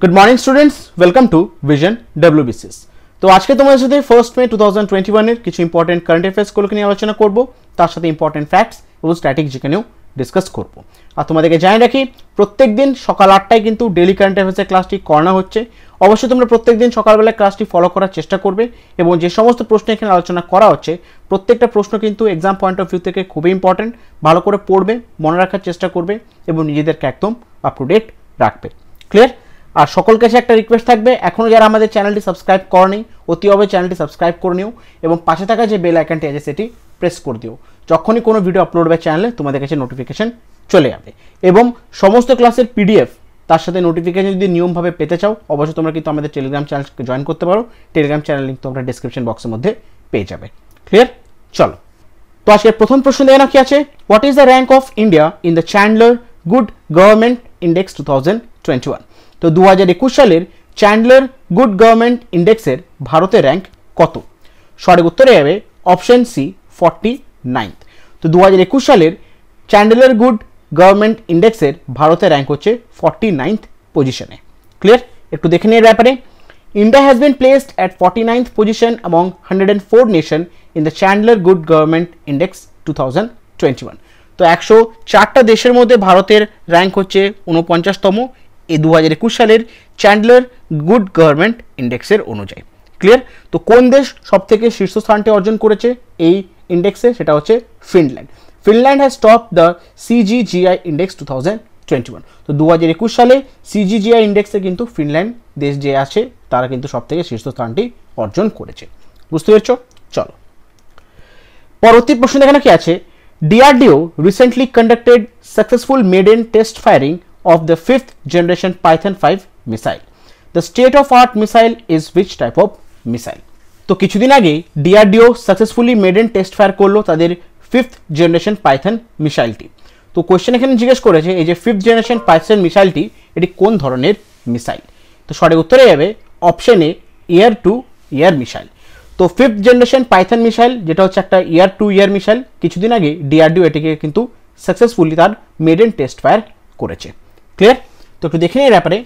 Good morning students, welcome to vision WBCS। तो आज के तुम्हारे साथे 1 मे 2021 এর কিছু ইম্পর্টেন্ট কারেন্ট অ্যাফেয়ার্স গুলোকে নিয়ে আলোচনা করব, তার সাথে ইম্পর্টেন্ট ফ্যাক্টস এবং স্ট্র্যাটেজি নিয়েও ডিসকাস করব। আর তোমাদেরকে জানিয়ে রাখি, প্রত্যেক দিন সকাল 8টায় কিন্তু ডেইলি কারেন্ট অ্যাফেয়ার্সের ক্লাসটি করানো হচ্ছে। অবশ্যই তোমরা প্রত্যেক দিন সকালবেলা ক্লাসটি ফলো করার চেষ্টা করবে এবং যে সমস্ত প্রশ্ন এখানে আলোচনা করা হচ্ছে প্রত্যেকটা প্রশ্ন কিন্তু এক্সাম পয়েন্ট অফ ভিউ থেকে খুবই ইম্পর্টেন্ট। ভালো করে পড়বে, মনে রাখার চেষ্টা করবে এবং নিজেদেরকে একদম আপ টু ডেট রাখবে। ক্লিয়ার? আর সকল কাছে একটা রিকোয়েস্ট থাকবে, এখনও যারা আমাদের চ্যানেলটি সাবস্ক্রাইব করনি অতি অবশ্যই চ্যানেলটি সাবস্ক্রাইব করে নিও এবং পাশে থাকা যে বেল আইকনটি আছে সেটি প্রেস করে দিও। যখনই কোনো ভিডিও আপলোড হবে চ্যানেলে তোমাদের কাছে নোটিফিকেশন চলে যাবে এবং সমস্ত ক্লাসের PDF তার সাথে নোটিফিকেশন যদি নিয়মভাবে পেতে চাও অবশ্যই তোমরা কিন্তু আমাদের টেলিগ্রাম চ্যানেলকে জয়েন করতে পারো। টেলিগ্রাম চ্যানেল লিঙ্ক তোমরা ডেসক্রিপশন বক্সের মধ্যে পেয়ে যাবে। ক্লিয়ার? চলো, তো আজকের প্রথম প্রশ্ন দেখে না কি আছে, what is the rank of India in the Chandler good government index 2021? তো 2021 সালের চ্যান্ডলার গুড গভর্নমেন্ট ইন্ডেক্সের ভারতের র্যাঙ্ক কত? সঠিক উত্তরে যাবে অপশন সি, 49th। তো 2021 সালের চ্যান্ডলার গুড গভর্নমেন্ট ইন্ডেক্সের ভারতের র্যাঙ্ক হচ্ছে 49th পজিশনে। ক্লিয়ার? একটু দেখে নিয়ে ব্যাপারে, India has been placed at 49th position among 104 nation in the Chandler good government index 2021। তো 104টা দেশের মধ্যে ভারতের র্যাঙ্ক হচ্ছে 49তম এই 2021 সালের চ্যান্ডলার গুড গভর্নমেন্ট ইন্ডেক্সের অনুযায়ী। ক্লিয়ার? তো কোন দেশ সব থেকে শীর্ষস্থানটি অর্জন করেছে এই ইন্ডেক্সে? সেটা হচ্ছে Finland. Finland has top the CGGI index 2021। তো 2021 সালে CGGI ইন্ডেক্সে কিন্তু ফিনল্যান্ড দেশ যে আছে তারা কিন্তু সব থেকে শীর্ষস্থানটি অর্জন করেছে। বুঝতে পেরেছ? চলো, পরবর্তী প্রশ্ন এখানে কি আছে, DRDO recently conducted successful maiden test firing of the 5th generation Python 5 missile. The state of art missile is which type of missile? তো কিছুদিন আগে DRDO successfully maiden test fire করলো তাদের 5th জেনারেশন পাইথন মিসাইলটি। তো question এখানে জিজ্ঞেস করেছে এই যে 5th জেনারেশন পাইথন মিসাইলটি এটি কোন ধরনের মিসাইল? তো সঠিক উত্তরে যাবে option A, air to air missile. তো 5th জেনারেশন পাইথন মিসাইল যেটা হচ্ছে একটা ইয়ার টু ইয়ার মিসাইল, কিছুদিন আগে DRDO এটিকে কিন্তু সাকসেসফুলি তার মেডেন টেস্ট ফায়ার করেছে। ক্লিয়ার? তো একটু দেখে নিই ব্যাপারে,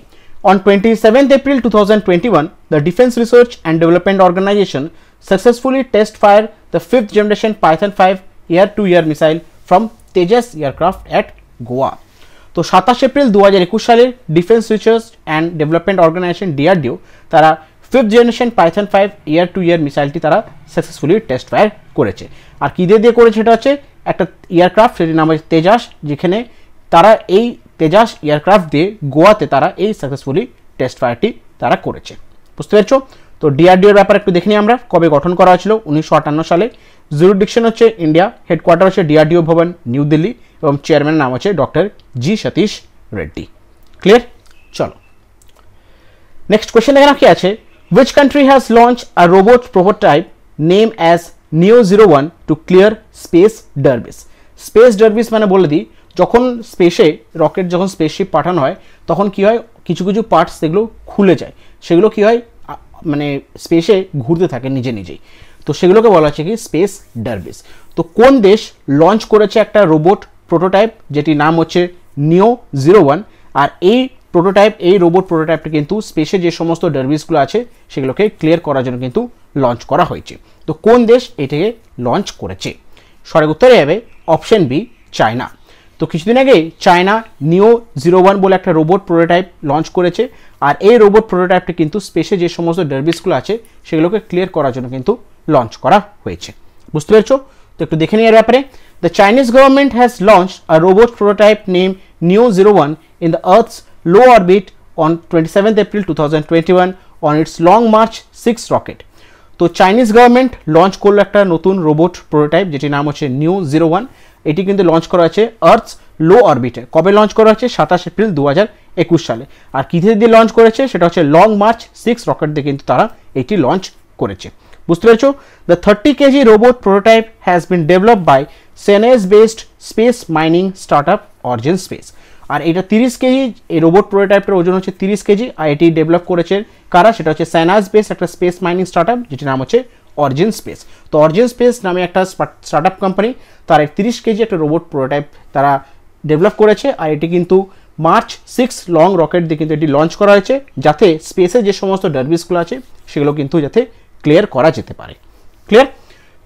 on 27th April 2021 the Defense Research and Development Organization successfully test fired the 5th generation Python 5 air-to-air missile from Tejas aircraft at Goa। তো 27 এপ্রিল 2021 সালের defence research and development organisation DRDO তারা 5th generation Python 5 air-to-air মিসাইলটি তারা successfully test fire করেছে। আর কী দিয়ে করেছে? সেটা হচ্ছে একটা এয়ারক্রাফট, সেটির নাম হচ্ছে তেজাস, যেখানে তারা এই তেজাস এয়ারক্রাফট দিয়ে গোয়াতে তারা এই সাকসেসফুলি টেস্ট ফায়ারটি তারা করেছে। বুঝতে পেরেছো? তো DRDOর ব্যাপারে একটু দেখে নিই আমরা, কবে গঠন করা হয়েছিল? 1958 সালে। জুরিডিকশন হচ্ছে ইন্ডিয়া, হেডকোয়ার্টার হচ্ছে DRDO ভবন, নিউ দিল্লি এবং চেয়ারম্যানের নাম হচ্ছে doctor G Satish Reddy. Clear? চলো, নেক্সট কোয়েশ্চেন এখানে কি আছে, which country has launch a robot prototype name as NEO-01 to clear space debris? Space debris মানে বলে দিই, যখন স্পেসে রকেট যখন স্পেসশিপ পাঠানো হয় তখন কি হয়, কিছু কিছু পার্টস সেগুলো খুলে যায়, সেগুলো কি হয় মানে স্পেসে ঘুরতে থাকে নিজে নিজেই, তো সেগুলোকে বলা হচ্ছে কি স্পেস ডার্বিস। তো কোন দেশ লঞ্চ করেছে একটা রোবট প্রোটোটাইপ যেটির নাম হচ্ছে NEO-01? আর এই প্রোটোটাইপ, এই রোবট প্রোটোটাইপটা কিন্তু স্পেসে যে সমস্ত ডার্বিসগুলো আছে সেগুলোকে ক্লিয়ার করার জন্য কিন্তু লঞ্চ করা হয়েছে। তো কোন দেশ এটাকে লঞ্চ করেছে? সঠিক উত্তরে যাবে অপশন বি, চায়না। তো কিছুদিন আগে চায়না NEO-01 বলে একটা রোবট প্রোটোটাইপ লঞ্চ করেছে আর এই রোবট প্রোটোটাইপটা কিন্তু স্পেসে যে সমস্ত ডার্বিসগুলো আছে সেগুলোকে ক্লিয়ার করার জন্য কিন্তু লঞ্চ করা হয়েছে। বুঝতে পেরেছো? তো একটু দেখে নিয়ে ব্যাপারে, the Chinese government has launch a robot prototype name NEO-01 in the earths low orbit on 27th April 2021 on it's long March 6 rocket. তো চাইনিজ গভর্নমেন্ট লঞ্চ করলো একটা নতুন রোবট প্রোটোটাইপ যেটির নাম হচ্ছে NEO-01। এটি কিন্তু লঞ্চ করা হয়েছে আর্থস লো অরবিটে। কবে লঞ্চ করা হচ্ছে? 27 এপ্রিল 2021 সালে। আর কী দিয়ে লঞ্চ করেছে? সেটা হচ্ছে লং মার্চ 6 রকেট দিয়ে কিন্তু তারা এটি লঞ্চ করেছে। বুঝতে পেরেছো? The 30 kg robot prototype has been develop by Shenzhen based space mining startup origin space. আর এটা 30 কেজি, এই রোবট প্রোটোটাইপের ওজন হচ্ছে 30 কেজি আর এটি ডেভেলপ করেছে কারা? সেটা হচ্ছে সেনাস বেস একটা স্পেস মাইনিং স্টার্টআপ যেটির নাম হচ্ছে অরিজিন স্পেস। তো অরিজিন স্পেস নামে একটা স্টার্টআপ কোম্পানি তার 30 কেজি একটা রোবট প্রোটোটাইপ তারা ডেভেলপ করেছে আর এটি কিন্তু মার্চ 6 লং রকেট দিয়ে কিন্তু এটি লঞ্চ করা হয়েছে, যাতে স্পেসে যে সমস্ত ডারবিসগুলো আছে সেগুলো কিন্তু যাতে ক্লিয়ার করা যেতে পারে। ক্লিয়ার?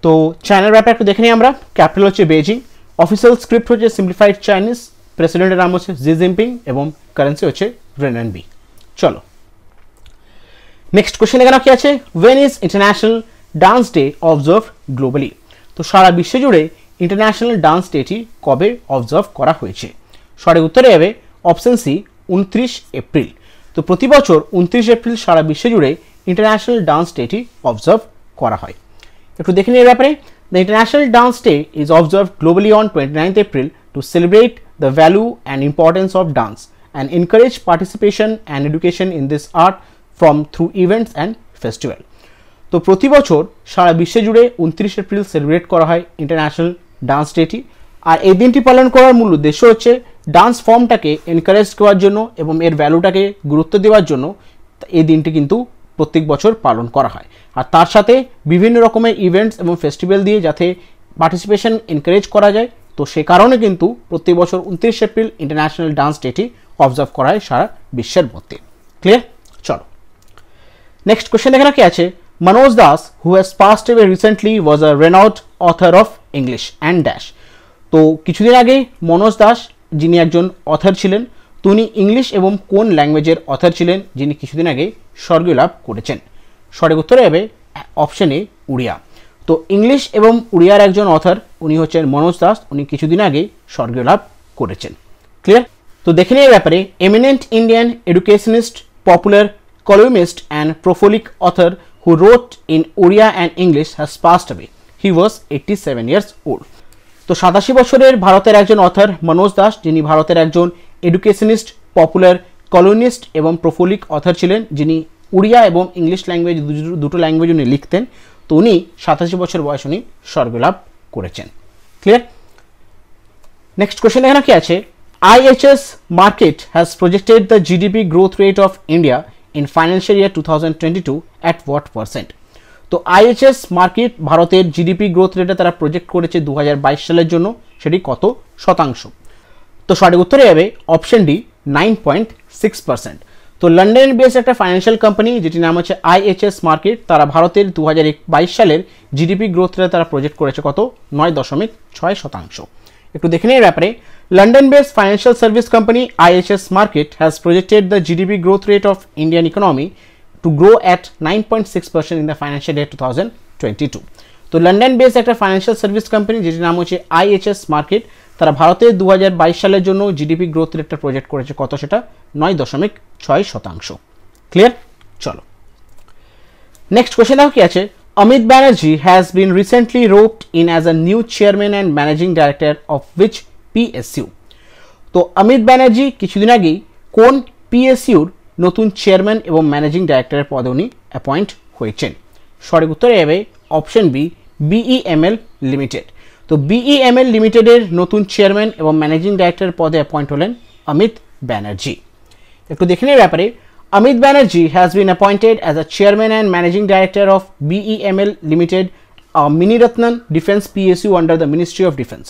তো চায়নার ব্যাপারে একটু দেখে নিই আমরা। ক্যাপিটাল হচ্ছে বেজিং, অফিসিয়াল স্ক্রিপ্ট হচ্ছে সিম্পলিফাইড চাইনিজ, প্রেসিডেন্টের নাম হচ্ছে জি জিনপিং এবং কারেন্সি হচ্ছে RMB। চলো নেক্সট কোশ্চেন এখানে কি আছে, when is international dance day observe globally? তো সারা বিশ্ব জুড়ে ইন্টারন্যাশনাল ডান্স ডেটি কবে অবজার্ভ করা হয়েছে? সঠিক উত্তরে যাবে অপশন সি 29 এপ্রিল। তো প্রতি বছর 29 এপ্রিল সারা বিশ্ব জুড়ে ইন্টারন্যাশনাল ডান্স ডেটি অবজার্ভ করা হয়। একটু দেখে নিয়ে ব্যাপারে, the international dance day is observe globally on 29 April to celebrate the value and importance of dance and encourage participation and education in this art from through events and festival. তো প্রতি বছর সারা বিশ্ব জুড়ে 29 এপ্রিল সেলিব্রেট করা হয় international dance ডেটি। আর এই দিনটি পালন করার মূল উদ্দেশ্য হচ্ছে ডান্স ফর্মটাকে এনকারেজ করার জন্য এবং এর ভ্যালুটাকে গুরুত্ব দেওয়ার জন্য এই দিনটি কিন্তু প্রত্যেক বছর পালন করা হয়। আর তার সাথে বিভিন্ন রকমের ইভেন্টস এবং ফেস্টিভ্যাল দিয়ে যাতে পার্টিসিপেশন এনকারেজ করা যায়, তো সে কারণে কিন্তু প্রত্যেক বছর 29 এপ্রিল ইন্টারন্যাশনাল ডান্স ডেটি অবজার্ভ করা হয় সারা বিশ্বের মধ্যে। ক্লিয়ার? চলো নেক্সট কোশ্চেন এখানে কি আছে, Manoj Das, who has passed away recently, was a renowned author of English and dash. তো কিছুদিন আগে মনোজ দাস যিনি একজন অথর ছিলেন, তো উনি ইংলিশ এবং কোন ল্যাঙ্গুয়েজের অথর ছিলেন যিনি কিছুদিন আগে স্বর্গীয় লাভ করেছেন? সঠিক উত্তরে যাবে অপশন এ উড়িয়া। তো ইংলিশ এবং উড়িয়ার একজন অথর উনি হচ্ছেন মনোজ দাস, উনি কিছুদিন আগে স্বর্গীয় লাভ করেছেন। ক্লিয়ার? তো দেখে নিয়ে ব্যাপারে, eminent Indian educationist, popular columnist and prolific author who wrote in Oriya and English has passed away. He was 87 years old. তো 87 বছরের ভারতের একজন অথর মনোজ দাস, যিনি ভারতের একজন এডুকেশনিস্ট, পপুলার কলুনিস্ট এবং প্রফলিক অথর ছিলেন, যিনি উড়িয়া এবং ইংলিশ ল্যাঙ্গুয়েজ দুটো ল্যাঙ্গুয়েজ উনি লিখতেন। তো উনি 87 বছর বয়স উনি স্বর্গলাভ করেছেন। ক্লিয়ার? নেক্সট কোশ্চেন এখানে কি আছে, IHS Markit has projected the GDP growth rate of India in financial year 2022 at what percent? তো IHS মার্কেট ভারতের জিডিপি গ্রোথ রেটে তারা প্রজেক্ট করেছে 2022 সালের জন্য, সেটি কত শতাংশ? তো সঠিক উত্তরে যাবে অপশন ডি 9.6%। তো লন্ডন বেসড একটা ফাইন্যান্সিয়াল কোম্পানি যেটি নাম হচ্ছে IHS মার্কেট, তারা ভারতের 2022 সালের জিডিপি গ্রোথ রেটে তারা প্রজেক্ট করেছে কত? 9.6%। একটু দেখে নিয়ে ব্যাপারে, London based financial service company IHS Markit has projected the GDP growth rate of Indian economy to grow at 9.6% in the financial year 2022. তো লন্ডন বেসড একটা ফাইন্যান্সিয়াল সার্ভিস কোম্পানি যেটির নাম হচ্ছে IHS Markit, তারা ভারতের 2022 সালের জন্য জিডিপি গ্রোথ রেটটা প্রজেক্ট করেছে কত? সেটা 9.6%। ক্লিয়ার? চলো নেক্সট কোশ্চেন দেখো কি আছে, Amit Banerjee has been recently roped in as a new chairman and managing director of which PSU? তো অমিত ব্যানার্জি কিছুদিন আগেই কোন PSUর নতুন চেয়ারম্যান এবং ম্যানেজিং ডাইরেক্টরের পদে উনি অ্যাপয়েন্ট হয়েছেন? সঠিক উত্তরে যাবে অপশন বি BEML লিমিটেড। তো BEML লিমিটেডের নতুন চেয়ারম্যান এবং ম্যানেজিং ডাইরেক্টরের পদে অ্যাপয়েন্ট হলেন অমিত ব্যানার্জি। একটু দেখে নিয়ে ব্যাপারে, Amit Banerjee has been appointed as a chairman and managing director of BEML Limited, a Miniratna Defense PSU under the Ministry of Defense.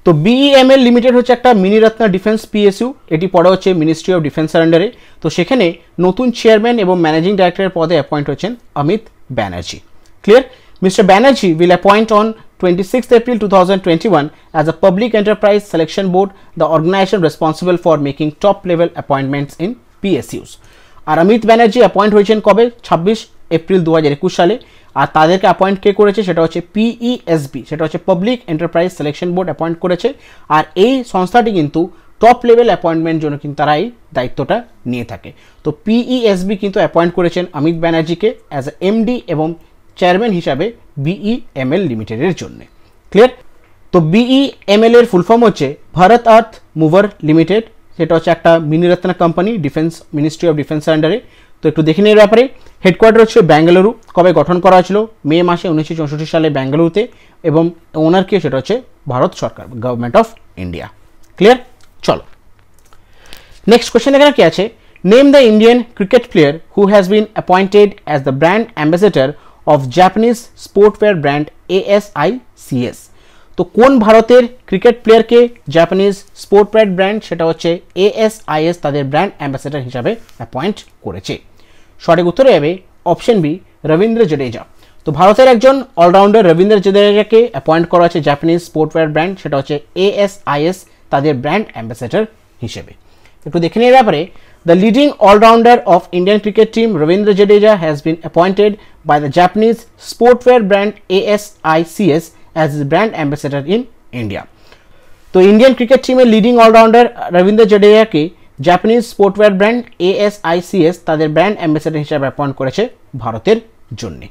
তো BEML লিমিটেড হচ্ছে একটা মিনিরত্ন ডিফেন্স PSU, এটি পড়া হচ্ছে মিনিস্ট্রি অফ ডিফেন্সের আন্ডারে। তো সেখানে নতুন চেয়ারম্যান এবং ম্যানেজিং ডাইরেক্টরের পদে অ্যাপয়েন্ট হচ্ছেন Amit Banerjee. Clear? Mister Banerjee will appoint on 26 April 2021 as a public enterprise selection board, the organization responsible for making top level appointments in PSUs. আর অমিত ব্যানার্জি অ্যাপয়েন্ট হয়েছেন কবে? 26 এপ্রিল 2021 সালে। আর তাদেরকে অ্যাপয়েন্ট কে করেছে? সেটা হচ্ছে PESB, সেটা হচ্ছে public enterprise selection board appoint করেছে। আর এই সংস্থাটি কিন্তু টপ লেভেল অ্যাপয়েন্টমেন্ট জন্য কিন্তু তারা এই দায়িত্বটা নিয়ে থাকে। তো PESB কিন্তু অ্যাপয়েন্ট করেছেন অমিত ব্যানার্জিকে অ্যাজ এ MD এবং চেয়ারম্যান হিসাবে BEML লিমিটেডের জন্য। ক্লিয়ার? তো BEML এর ফুল ফর্ম হচ্ছে ভারত আর্থ মুভার লিমিটেড, সেটা হচ্ছে একটা মিনিরত্না কোম্পানি ডিফেন্স মিনিস্ট্রি অফ ডিফেন্সের আন্ডারে। তো একটু দেখে নিয়ে ব্যাপারে, হেডকোয়ার্টার হচ্ছে বেঙ্গালুরু। কবে গঠন করা হয়েছিল? মে মাসে 1964 সালে বেঙ্গালুরুতে, এবং ওনার কে সেটা হচ্ছে ভারত সরকার, গভর্নমেন্ট অফ ইন্ডিয়া। ক্লিয়ার? চলো নেক্সট কোশ্চেন এখানে কি আছে, name the Indian cricket player who has been appointed as the brand ambassador of Japanese sportswear brand ASICS। তো কোন ভারতের ক্রিকেট প্লেয়ারকে জাপানিজ স্পোর্ট প্রাইড ব্র্যান্ড সেটা হচ্ছে ASIS তাদের ব্র্যান্ড অ্যাম্বাসেডর হিসাবে অ্যাপয়েন্ট করেছে? সঠিক উত্তরে যাবে অপশন বি, রবীন্দ্র জাডেজা। তো ভারতের একজন অলরাউন্ডার রবীন্দ্র জাডেজাকে অ্যাপয়েন্ট করা হয়েছে জাপানিজ স্পোর্ট প্রাইড ব্র্যান্ড সেটা হচ্ছে ASIS তাদের ব্র্যান্ড অ্যাম্বাসেডর হিসেবে। একটু দেখে নিয়ে ব্যাপারে, the leading all-rounder of Indian cricket team Ravindra Jadeja has been appointed by the Japanese sportswear brand ASICS as his brand ambassador in India. তো Indian cricket টিমের লিডিং অলরাউন্ডার রবীন্দ্র জাডেজাকে Japanese sportswear brand ASICS তাদের brand ambassador হিসেবে appoint করেছে ভারতের জন্য।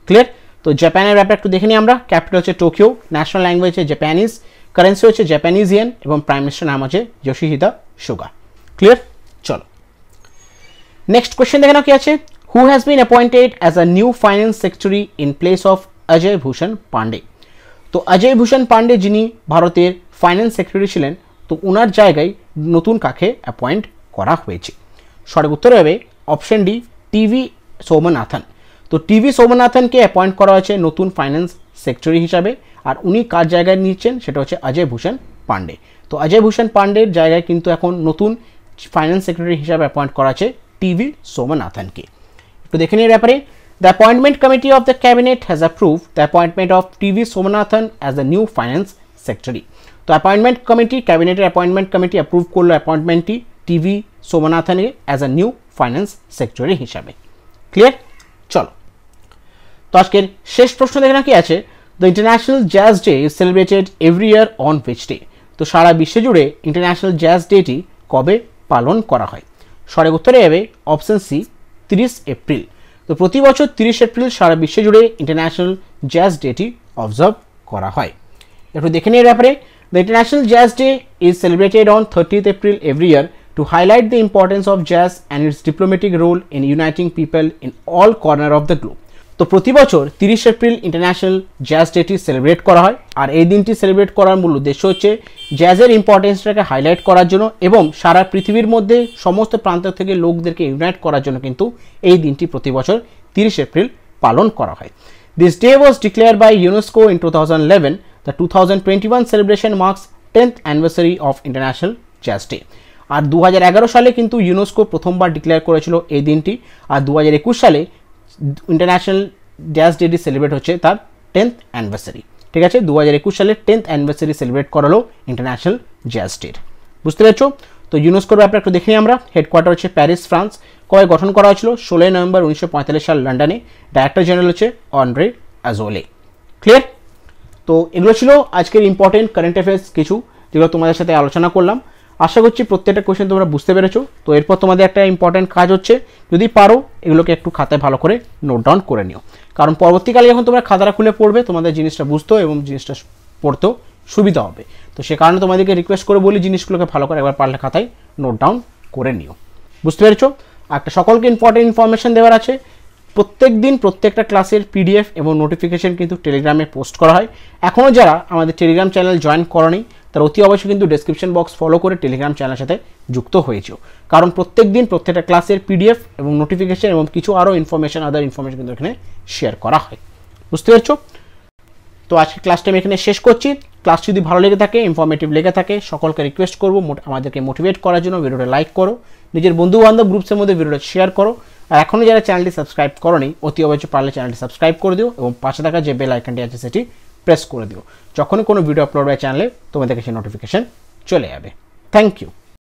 Clear? তো জাপানের ব্যাপারে একটু দেখে নিই আমরা। ক্যাপিটাল হচ্ছে টোকিও, ন্যাশনাল ল্যাঙ্গুয়েজ হচ্ছে জাপানিজ, কারেন্সি হচ্ছে জাপানিজ ইয়েন এবং প্রাইম মিনিস্টার নাম হচ্ছে যোশিহিদা সুগা। ক্লিয়ার? চলো নেক্সট কোয়েশ্চেন দেখে নাও কি আছে। Who has been appointed as a new finance secretary in place of Ajay Bhushan Pandey? তো অজয় ভূষণ পান্ডে যিনি ভারতের ফাইন্যান্স সেক্রেটারি ছিলেন, তো ওনার জায়গায় নতুন কাকে অ্যাপয়েন্ট করা হয়েছে? সঠিক উত্তর হবে অপশন ডি, টিভি সোমনাথন। তো টিভি সোমনাথনকে অ্যাপয়েন্ট করা হয়েছে নতুন ফাইন্যান্স সেক্রেটারি হিসাবে, আর উনি কার জায়গায় নিচ্ছেন সেটা হচ্ছে অজয় ভূষণ পান্ডে। তো অজয় ভূষণ পান্ডের জায়গায় কিন্তু এখন নতুন ফাইন্যান্স সেক্রেটারি হিসাবে অ্যাপয়েন্ট করা আছে টিভি সোমনাথনকে। একটু দেখে নিয়ে ব্যাপারে, the appointment committee of the cabinet has approve the appointment of TV Somanathan as the new finance secretary. তো অ্যাপয়েন্টমেন্ট কমিটি, ক্যাবিনেটের অ্যাপয়েন্টমেন্ট কমিটি অ্যাপ্রুভ করলো অ্যাপয়েন্টমেন্টটি টিভি সোমনাথনকে as a new finance secretary হিসাবে। ক্লিয়ার? চলো তো আজকের শেষ প্রশ্ন দেখে না কি আছে। The international jazz day is celebrated every year on which day? তো সারা বিশ্ব জুড়ে ইন্টারন্যাশনাল জ্যাজ ডেটি কবে পালন করা হয়? সঠিক উত্তরে যাবে অপশন সি, 30 এপ্রিল। তো প্রতি বছর 30 এপ্রিল সারা বিশ্ব জুড়ে ইন্টারন্যাশনাল জ্যাজ ডেটি অবজার্ভ করা হয়। একটু দেখে নিয়ে ব্যাপারে, the international jazz day is celebrated on 30th April every year to highlight the importance of jazz and its diplomatic role in uniting people in all corner of the globe. তো প্রতি বছর 30 April international jazz ডেটি celebrate করা হয়, আর এই দিনটি celebrate করার মূল উদ্দেশ্য হচ্ছে জ্যাজের ইম্পর্টেন্সটাকে হাইলাইট করার জন্য এবং সারা পৃথিবীর মধ্যে সমস্ত প্রান্ত থেকে লোকদেরকে ইউনাইট করার জন্য কিন্তু এই দিনটি প্রতি বছর 30 এপ্রিল পালন করা হয়। This day was declared by UNESCO in 2011. The 2021 celebration marks 10th anniversary of international jazz day. আর 2011 সালে কিন্তু ইউনেস্কো প্রথমবার ডিক্লেয়ার করেছিল এই দিনটি, আর 2021 সালে ইন্টারন্যাশনাল জ্যাজ ডেটি সেলিব্রেট হচ্ছে তার 10th অ্যানিভার্সারি। ঠিক আছে, 2021 সালে 10th অ্যানিভার্সারি সেলিব্রেট করালো ইন্টারন্যাশনাল জ্যাজ ডের। বুঝতে পেরেছো? তো ইউনেস্কোর ব্যাপারে একটু দেখে নিই আমরা। হেডকোয়ার্টার হচ্ছে প্যারিস, ফ্রান্স। কবে গঠন করা হয়েছিল? 16 নভেম্বর 1945 সাল লন্ডনে। ডাইরেক্টর জেনারেল হচ্ছে অন্ড্রে আজোলে। ক্লিয়ার? তো এগুলো ছিল আজকের ইম্পর্টেন্ট কারেন্ট অ্যাফেয়ার্স কিছু, যেগুলো তোমাদের সাথে আলোচনা করলাম। আশা করছি প্রত্যেকটা কোয়েশ্চেন তোমরা বুঝতে পেরেছো। তো এরপর তোমাদের একটা ইম্পর্টেন্ট কাজ হচ্ছে, যদি পারো এগুলোকে একটু খাতায় ভালো করে নোট ডাউন করে নিও, কারণ পরবর্তীকালে যখন তোমরা খাতাটা খুলে পড়বে তোমাদের জিনিসটা বুঝতেও এবং জিনিসটা পড়তেও সুবিধা হবে। তো সে কারণে তোমাদেরকে রিকোয়েস্ট করে বলি জিনিসগুলোকে ভালো করে একবার পারলে খাতায় নোট ডাউন করে নিও। বুঝতে পেরেছো? একটা সকলকে ইম্পর্টেন্ট ইনফরমেশন দেওয়ার আছে। প্রত্যেক দিন প্রত্যেকটা ক্লাসের পিডিএফ এবং নোটিফিকেশন কিন্তু টেলিগ্রামে পোস্ট করা হয়। এখনও যারা আমাদের টেলিগ্রাম চ্যানেল জয়েন করনি তারা অতি অবশ্যই কিন্তু ডেসক্রিপশন বক্স ফলো করে টেলিগ্রাম চ্যানেলের সাথে যুক্ত হয়েছো, কারণ প্রত্যেক দিন প্রত্যেকটা ক্লাসের পিডিএফ এবং নোটিফিকেশন এবং কিছু আরও ইনফরমেশন আদার ইনফরমেশন কিন্তু এখানে শেয়ার করা হয়। বুঝতে পেরেছো? তো আজকে ক্লাসটা আমি এখানে শেষ করছি। ক্লাস যদি ভালো লেগে থাকে, ইনফরমেটিভ লেগে থাকে, সকলকে রিকোয়েস্ট করবো আমাদেরকে মোটিভেট করার জন্য ভিডিওটা লাইক করো, নিজের বন্ধু বান্ধব গ্রুপসের মধ্যে ভিডিওটা শেয়ার করো, আর এখনও যারা চ্যানেলটি সাবস্ক্রাইব করোনি অতি অবশ্যই পারলে চ্যানেলটি সাবস্ক্রাইব করে দিও এবং পাশে থাকা যে বেল আইকনটি আছে সেটি প্রেস করে দিও। যখনই কোনো ভিডিও আপলোড হয় চ্যানেলে তোমাদের কাছে নোটিফিকেশন চলে যাবে। Thank you.